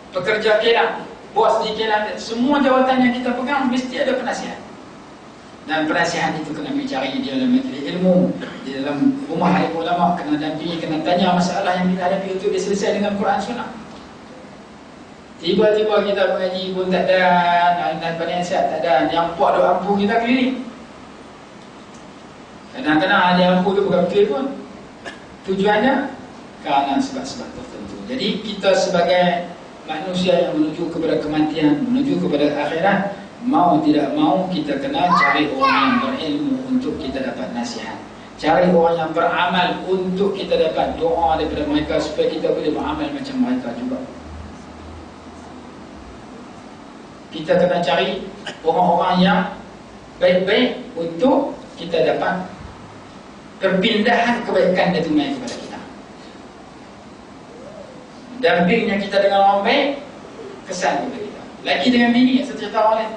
pekerja kilang, bos di kilang, semua jawatan yang kita pegang mesti ada penasihat. Dan penasihat itu kena dicari di dalam majlis ilmu, di dalam rumah alim ulama, kena dampingi, kena tanya masalah yang kita hadapi untuk diselesai dengan Quran Sunnah. Tiba-tiba kita mengaji pun tak ada, dan penasihat tak ada, yang puak duk ampu kita keliling. Kadang-kadang ada yang ampu tu bukan betul pun. Tujuannya kerana sebab-sebab tertentu. Jadi kita sebagai manusia yang menuju kepada kematian, menuju kepada akhirat, mau tidak mau kita kena cari orang yang berilmu untuk kita dapat nasihat. Cari orang yang beramal untuk kita dapat doa daripada mereka supaya kita boleh beramal macam mereka juga. Kita kena cari orang-orang yang baik-baik untuk kita dapat perpindahan kebaikan dari mai kepada kita. Dampingnya kita dengan orang baik, kesan kepada kita. Laki dengan bini, saya cerita orang lain.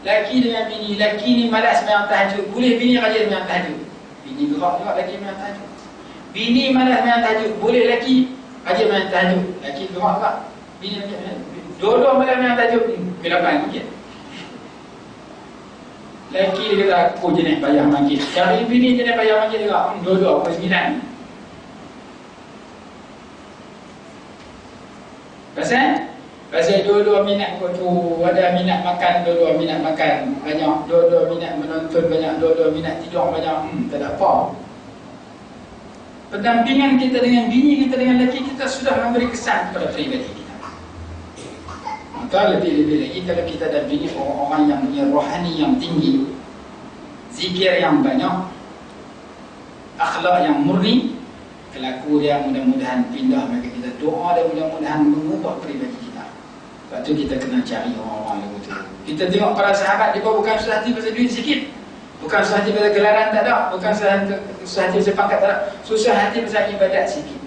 Laki dengan bini, laki ni malas sembahyang tahajud, boleh bini rajin sembahyang tahajud. Bini gerak juga laki sembahyang tahajud. Bini malas sembahyang tahajud, boleh laki rajin sembahyang tahajud. Laki gerak juga, bini rajin sembahyang tahajud. Dua-dua malas sembahyang tahajud, kelapan mungkin. Laki dia kata, aku jenis payah mangkit. Cari bini jenis payah mangkit juga. Dua-dua pukul 9. Pasal dua-dua minat kot tu. Ada minat makan, dua-dua minat makan banyak. Dua-dua minat menonton banyak. Dua-dua minat tidur banyak. Tak ada apa. Pendampingan kita dengan bini kita, dengan lelaki kita sudah memberi kesan kepada peribadi kita. Maka lebih-lebih lagi kalau kita dampingi orang-orang yang punya rohani yang tinggi, zikir yang banyak, akhlak yang murni, kelaku dia mudah-mudahan pindah bagi kita, doa dia mudah-mudahan mengubah peribadi kita. Sebab tu kita kena cari orang-orang yang betul. Kita tengok para sahabat, dia bukan susah hati pasal duit sikit, bukan susah hati pasal gelaran tak ada, bukan susah hati pasal pangkat tak ada, susah hati pasal ibadat sikit.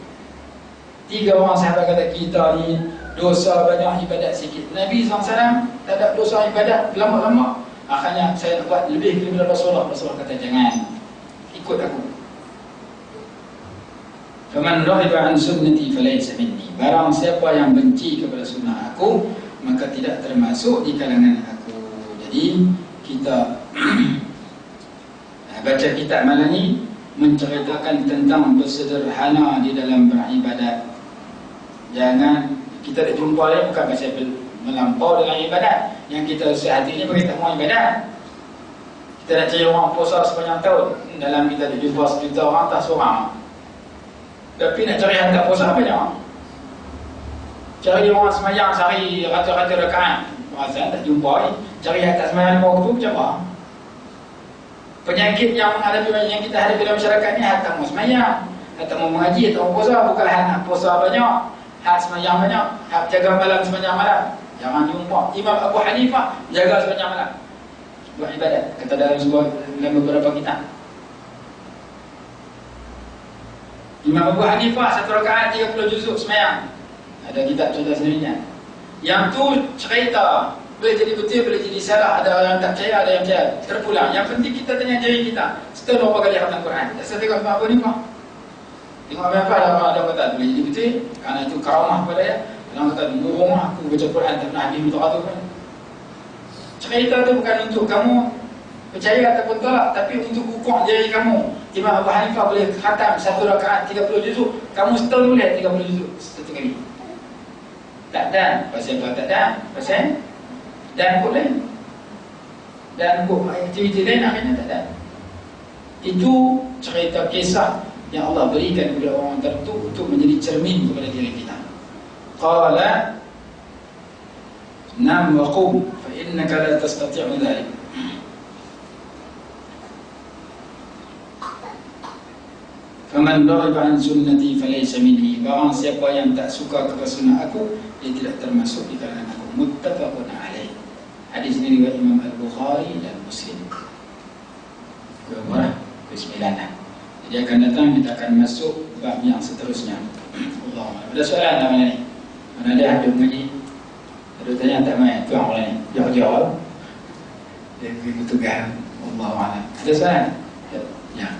3 orang sahabat kata, kita ni dosa banyak, ibadat sikit. Nabi SAW tak ada dosa ibadat lama-lama. Akhirnya saya nak buat lebih daripada Rasulullah. Rasulullah kata, jangan, ikut aku. Faman raghiba an sunnati falaysa minni. Barang siapa yang benci kepada sunnah aku, maka tidak termasuk di kalangan aku. Jadi kita baca kitab malam ni menceritakan tentang bersederhana di dalam beribadat. Jangan kita tak jumpa dia bukan pasal melampau dalam ibadat. Yang kita sehati ni berita mau ibadat. Kita nak cari orang puasa sepanjang tahun. Dalam kita ada jumpa 1 juta orang, tak seorang. Tapi nak cari yang tak puasa banyak. Cari orang semayang sehari rata-rata rakaat, masa tak jumpa. Cari yang tak semayang 5 waktu macam mana? Penyakit yang menghadapi, yang kita hadapi dalam masyarakat ni, hak tak mau semayang, hak tak mau mengaji, tak mau puasa. Bukan hak nak puasa banyak, hak semayang banyak, hak jaga malam sepanjang malam. Jangan jumpa. Imam Abu Hanifah jaga sepanjang malam, buat ibadat, kata dalam beberapa kitab. Imam Abu Hanifah 1 rakaat 30 juzuk semayang. Ada kitab contoh sendirinya. Yang tu cerita, boleh jadi betul, boleh jadi salah. Ada yang tak percaya, ada yang percaya, terpulang. Yang penting kita tanya diri kita, setahun berapa kali khatam Quran? Tak saya tengok Imam Abu Hanifah. Tengok apa ada kata boleh jadi betul, kerana itu karamah pada dia. Orang kata, rumah aku baca Quran tak pernah habis untuk tu kan. Cerita tu bukan untuk kamu percaya ataupun tak, tapi untuk ukur diri kamu. Imam Abu Hanifah boleh khatam 1 rakaat 30 juzuk, kamu setahun boleh 30 juzuk satu kali. Tak dan, pasal apa tak dan? Pasal dan boleh. Dan aktiviti lain akhirnya tak dan. Itu cerita kisah yang Allah berikan kepada orang tertentu untuk menjadi cermin kepada diri kita. Qala nam wa qum fa innaka la tastati'u dhalik. Faman raghiba an sunnati falaysa minni. Barang siapa yang tak suka kepada sunnah aku, dia tidak termasuk di kalangan aku. Muttafaqun alaih. Hadis ini riwayat Imam Al-Bukhari dan Muslim. Bismillah. Jadi akan datang kita akan masuk bab yang seterusnya. Allah. Ada soalan tak mana ni? Mana ada mengaji? Ada tanya tak mai? Tuan orang ni. Jawab. Dia pergi tugas. Allah a'lam. Ada soalan? Ya.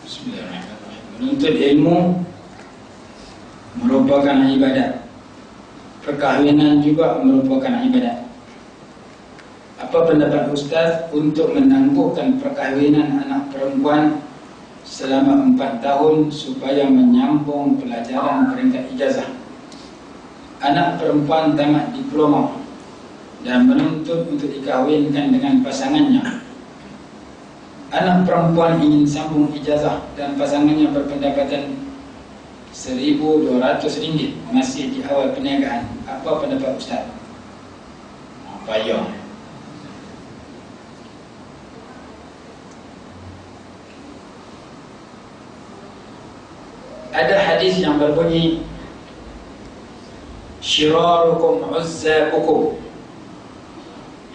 Bismillahirrahmanirrahim. Menuntut ilmu merupakan ibadat. Perkahwinan juga merupakan ibadat. Apa pendapat Ustaz untuk menangguhkan perkahwinan anak perempuan selama 4 tahun supaya menyambung pelajaran peringkat ijazah? Anak perempuan tamat diploma dan menuntut untuk dikahwinkan dengan pasangannya. Anak perempuan ingin sambung ijazah dan pasangannya berpendapatan RM1,200, masih di awal perniagaan. Apa pendapat Ustaz? Payah. Ada hadis yang berbunyi, syirarukum uzzabukum.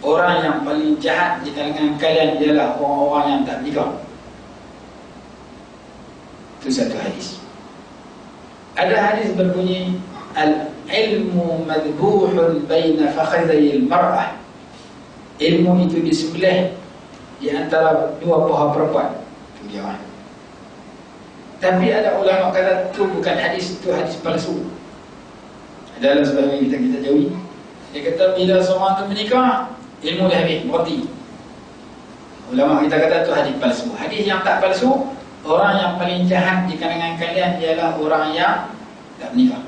Orang yang paling jahat di kalangan kalian ialah orang-orang yang tak nikah. Itu satu hadis. Ada hadis berbunyi, al-ilmu madbuhun baina fakhidhayil mar'ah. Ilmu itu disembelih di antara dua paha perempuan. Itu dia. Tapi ada ulama kata itu bukan hadis, itu hadis palsu. Adalah sebab yang kita jauhi. Dia kata bila seorang itu menikah, ilmu dah habis, berhenti. Ulama kita kata itu hadis palsu. Hadis yang tak palsu, orang yang paling jahat di kalangan kalian ialah orang yang tak menikah.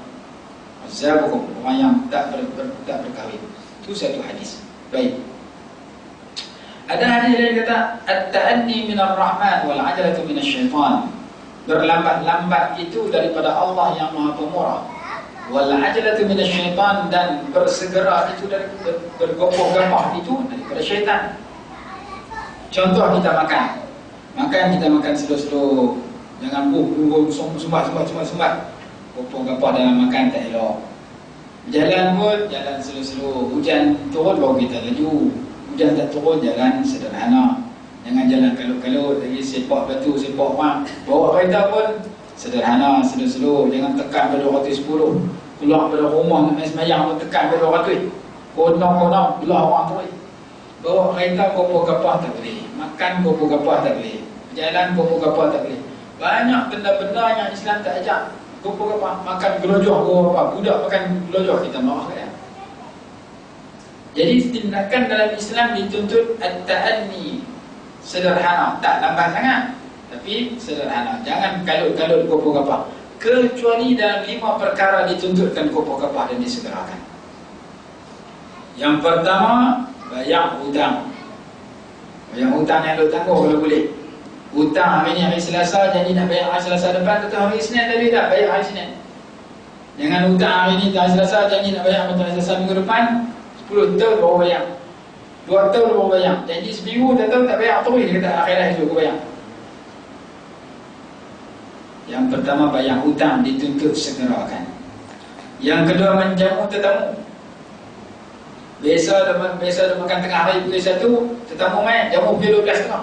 Azzabukum, orang yang tak berkahwin. Itu satu hadis. Baik. Ada hadis yang kata at-ta'anni minar rahman wal 'ajalatu minasy syaitan. Berlambat-lambat itu daripada Allah yang Maha Pemurah. Wal 'ajalatu minasy syaitan, dan bersegera itu dari bergopoh-gopoh itu daripada syaitan. Contoh kita makan. Kita makan slow-slow. Jangan sumbat. Gopoh-gopoh dalam makan tak elok. Jalan pun jalan slow-slow. Hujan turun baru kita laju. Hujan tak turun jalan sederhana. Jangan jalan kalut-kalut lagi, sepak batu, sepak orang. Bawa kereta pun sederhana, slow-slow. Jangan tekan pada 210. Keluar pada rumah nak main semayang pun tekan pada 200. Konong-konong belah orang terus. Bawa kereta gopoh-gopoh tak boleh. Makan gopoh-gopoh tak boleh. Jalan gopoh-gopoh tak boleh. Banyak benda-benda yang Islam tak ajak. Gopoh-gopoh. Makan gelojoh gopoh-gopoh. Budak makan gelojoh, kita marah kan. Jadi tindakan dalam Islam dituntut at-ta'anni, sederhana, tak lambat sangat, tapi sederhana. Jangan kalut-kalut gopoh-gopoh. Kecuali dalam 5 perkara dituntutkan gopoh-gopoh dan disegerakan. Yang pertama, bayar hutang. Bayar hutang yang duk tangguh kalau boleh. Hutang hari ni hari Selasa, janji nak bayar hari Selasa depan, tentu hari Isnin tadi dah bayar hari Isnin. Jangan hutang hari ni hari Selasa, janji nak bayar hari Selasa minggu depan, 10 tahun baru bayar, 2 tahun baru bayar. Janji seminggu, tak tahu tak bayar terus, dia kata akhirat itu aku bayar. Yang pertama, bayar hutang dituntut segerakan. Yang kedua, menjamu tetamu. Biasa dah makan tengah hari pukul 1, tetamu main jamu pukul 12.30.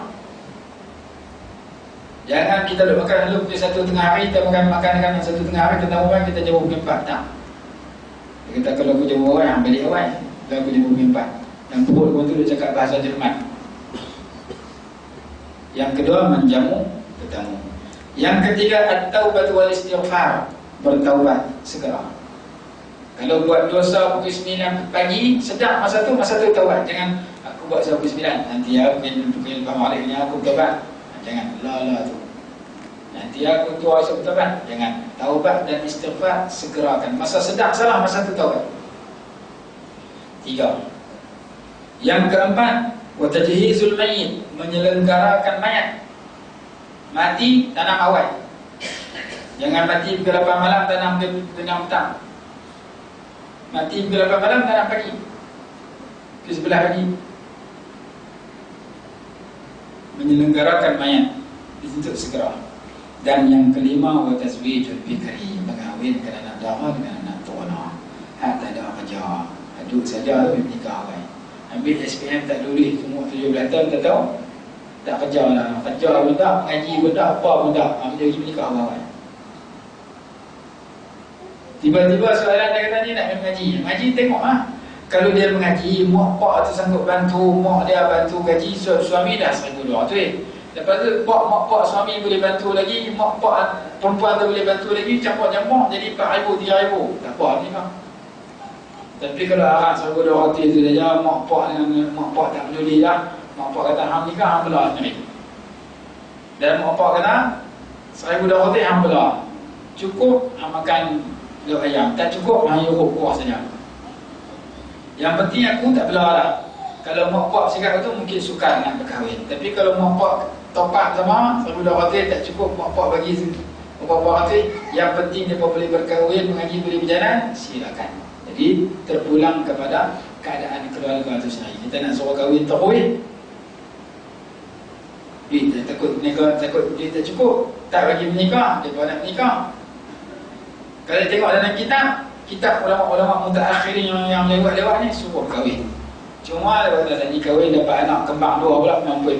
Jangan kita duduk makan dulu pukul 1 tengah hari, kita makan 1 tengah hari, tetamu main kita jamu pukul 4. Tak. Dia kata kalau aku jamu orang, balik awal. Kalau aku jamu pukul 4. Dan perut pun tu dia cakap bahasa Jerman. Yang kedua, menjamu tetamu. Yang ketiga, at-taubatu wal istighfar. Bertaubat segera. Kalau buat dosa pukul 9 pagi, sedap masa tu taubat. Jangan aku buat sampai pukul 9, nanti pukul 5 malam ni aku taubat. Jangan, la tu. Nanti aku tua esok taubat. Jangan. Taubat dan istighfar segerakan. Masa sedap salah, masa tu taubat. 3. Yang keempat, wa tajhizul mayyit, menyelenggarakan mayat. Mati, tanam awal. Jangan mati pukul 8 malam, tanam petang. Mati pukul 8 malam, tanam pagi. Pukul 11 pagi. Menyelenggarakan mayat dituntut segera. Dan yang kelima, wa tazwijul bikri, mengahwinkan anak dara dengan anak tuana. Hak tak ada kerja, aduk saja tu nikah awal. Ambil SPM tak lulus, semua 17 tahun tak tahu. Tak kerja lah, kerja pun tak, ngaji pun tak, apa pun tak. Dia pergi menikah awal. Tiba-tiba soalan dia kata ni nak mengaji. Mengaji tengok lah. Kalau dia mengaji, mak pak tu sanggup bantu, mak dia bantu gaji, suami dah 1,200. Lepas tu mak pak suami boleh bantu lagi, mak pak perempuan tu boleh bantu lagi, campur-campur jadi 4,000, 3,000. Tak apa ni kan. Tapi kalau arah sahabat orang tu saja, mak pak dengan mak pak tak peduli dah. Mak pak kata hang nikah hang belah sendiri. Dan mak pak kata 1,200 hang belah. Cukup hang makan lauk ayam, tak cukup hang urut kuah saja. Yang penting aku tak belah dah. Kalau mak pak cakap tu mungkin sukar nak berkahwin. Tapi kalau mak pak topak sama 1,200 tak cukup, mak pak bagi berapa ratus, yang penting dia boleh berkahwin, mengaji, boleh berjalan, silakan. Jadi terpulang kepada keadaan keluarga itu sendiri. Kita nak suruh kahwin terus, duit takut menikah, takut duit tak cukup, tak bagi menikah, dia nak menikah. Kalau tengok dalam kitab ulama-ulama mutaakhirin yang lewat-lewat ni suruh kahwin. Cuma lepas dah tadi kahwin dapat anak kembang 2 pula, mampu.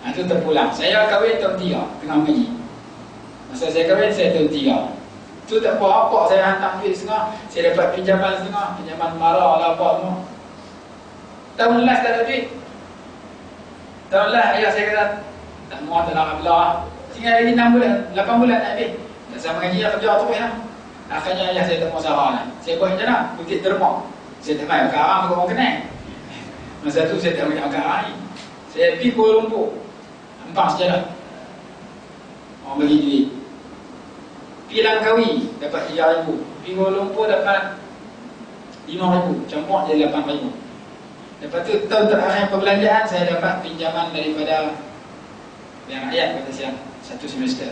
Itu terpulang. Saya kahwin tahun 3 tengah mengaji. Masa saya kahwin saya tahun 3. Tu tak apa-apa, saya hantar duit setengah, saya dapat pinjaman setengah, pinjaman marah lah apa semua. Tahun last tak ada duit. Tahun last ayah saya kata tak mahu, tak nak belah. Tinggal lagi 6 bulan, 8 bulan nak habis. Tak sama mengaji dah kerja terus lah. Akhirnya ayah saya tak mahu sarah lah. Saya buat macam mana? Bukit dermak. Saya tak mahu ke arah, aku mahu kenal. Masa tu saya tak mahu ke arah ni. Saya pergi Kuala Lumpur, Ampang sejalan. Orang bagi duit. Pergi Langkawi dapat 3,000. Pergi Kuala Lumpur dapat 5,000. Campur jadi 8,000. Lepas tu tahun terakhir perbelanjaan saya dapat pinjaman daripada yang rakyat kata siang 1 semester.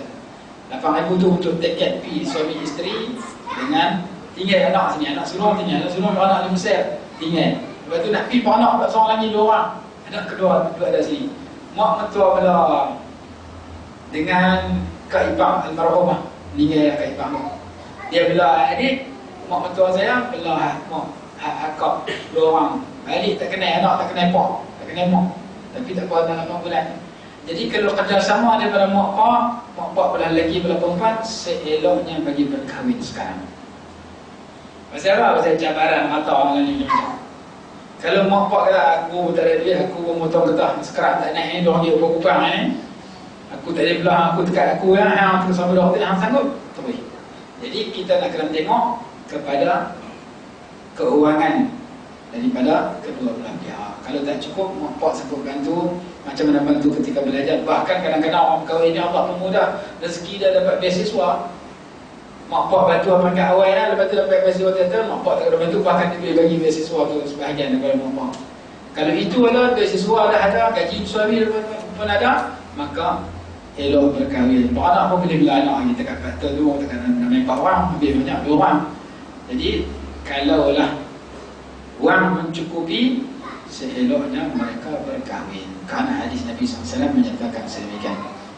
8,000 tu untuk tiket pergi suami isteri dengan tinggal anak sini, anak sulung tinggal, anak sulung anak di Mesir tinggal. Lepas tu nak pergi anak tak seorang lagi 2 orang. Anak kedua ada sini. Mak mentua belah dengan Kak Ipang almarhumah. Meninggal Kak Ipang. Dia belah adik, mak mentua saya belah mak akak 2 orang. Balik tak kenal anak, tak kenal pak, tak kenal mak. Tapi tak apa, dalam 8 bulan. Jadi kalau kerjasama daripada mak pak belah lelaki belah perempuan, seeloknya bagi berkahwin sekarang. Pasal apa? Pasal cabaran mata dengan ini. Kalau mak pak kata aku tak ada duit, aku memotong getah sekarang tak naik ni, diorang dia upah-upah ni. Aku tak ada belah, aku dekat aku yang hang terus sama dia hang sanggup. Terus. Jadi kita nak kena tengok kepada keuangan daripada kedua belah pihak. Kalau tak cukup, mak pak sanggup bantu, macam mana bantu ketika belajar. Bahkan kadang-kadang orang berkahwin ni Allah memudah, rezeki dah dapat beasiswa. Mak pak bantu apa kat awal lah, lepas tu dapat beasiswa teater, mak pak tak ada bantu, bahkan dia boleh bagi beasiswa tu sebahagian daripada mak pak. Kalau itu adalah beasiswa dah ada, gaji suami pun ada, maka elok berkahwin. Anak pun boleh bela anak kita kat kata tu, tekan nak main 4 orang, lebih banyak 2 orang. Jadi kalaulah wang mencukupi, seeloknya mereka berkahwin. Kerana hadis Nabi SAW menyatakan sedemikian.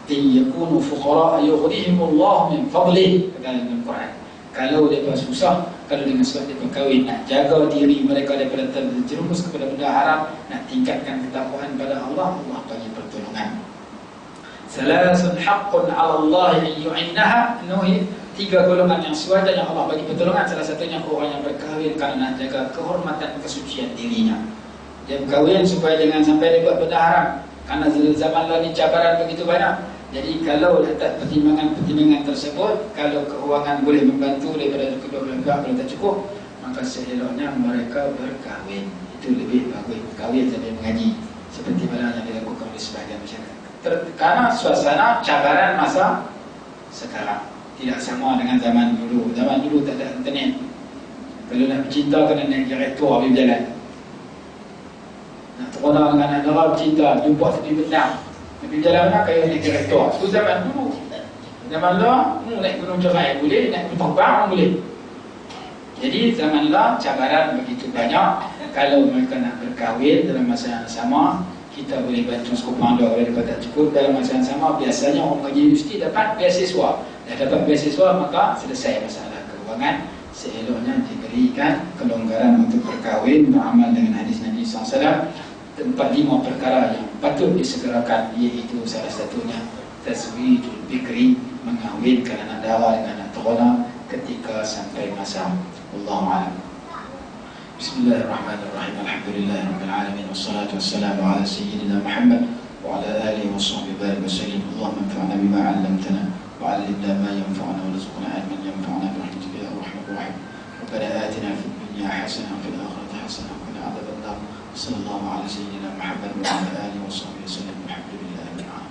In yakunu fuqara yughnihimullah min fadlih, kata dalam Quran. Kalau mereka susah, kalau dengan sebab dia berkahwin, nak jaga diri mereka daripada terjerumus kepada benda haram, nak tingkatkan ketakwaan pada Allah, Allah bagi pertolongan. Salasun haqqun 'ala Allah an yu'innaha, 3 golongan yang sewajarnya Allah bagi pertolongan. Salah satunya orang yang berkahwin kerana nak jaga kehormatan kesucian dirinya. Dia berkahwin supaya jangan sampai dia buat benda haram. Kerana zaman lah ni cabaran begitu banyak. Jadi kalau letak pertimbangan tersebut, kalau keuangan boleh membantu daripada kedua belah pihak, kalau tak cukup, maka seeloknya mereka berkahwin. Itu lebih bagus, kahwin sambil mengaji, seperti mana yang dilakukan oleh sebahagian masyarakat. Karena suasana cabaran masa sekarang tidak sama dengan zaman dulu. Zaman dulu tak ada internet. Kalau nak bercinta kena naik kereta pergi berjalan. Nak teronang dengan anak dara bercinta, jumpa tepi benang, pergi berjalan mana kaya naik kereta. Itu zaman dulu. Zaman lah naik gunung cerai boleh, naik gunung terbang pun boleh. Jadi zaman lah cabaran begitu banyak. Kalau mereka nak berkahwin dalam masa yang sama, kita boleh bantu sekupang doa. Kalau tak cukup dalam masa yang sama, biasanya orang pergi universiti dapat beasiswa. Dah dapat beasiswa, maka selesai masalah keuangan. Seeloknya diberikan kelonggaran untuk berkahwin, beramal dengan hadis Nabi SAW. 5 perkara yang patut disegerakan, iaitu salah satunya tazwijul bikri, mengahwinkan anak dara dengan anak terona ketika sampai masa. Wallahu a'lam. Bismillahirrahmanirrahim. Alhamdulillahirabbil alamin, wassalatu wassalamu ala sayyidina Muhammad wa ala alihi وبارك وسلم. اللهم انفعنا بما علمتنا وعلمنا ما ينفعنا وارزقنا علما ينفعنا برحمتك يا ارحم الراحمين. ربنا آتنا في الدنيا حسنة وفي الآخرة حسنة وقنا عذاب النار. صلى الله على سيدنا محمد وعلى آله وصحبه وسلم. الحمد لله رب العالمين.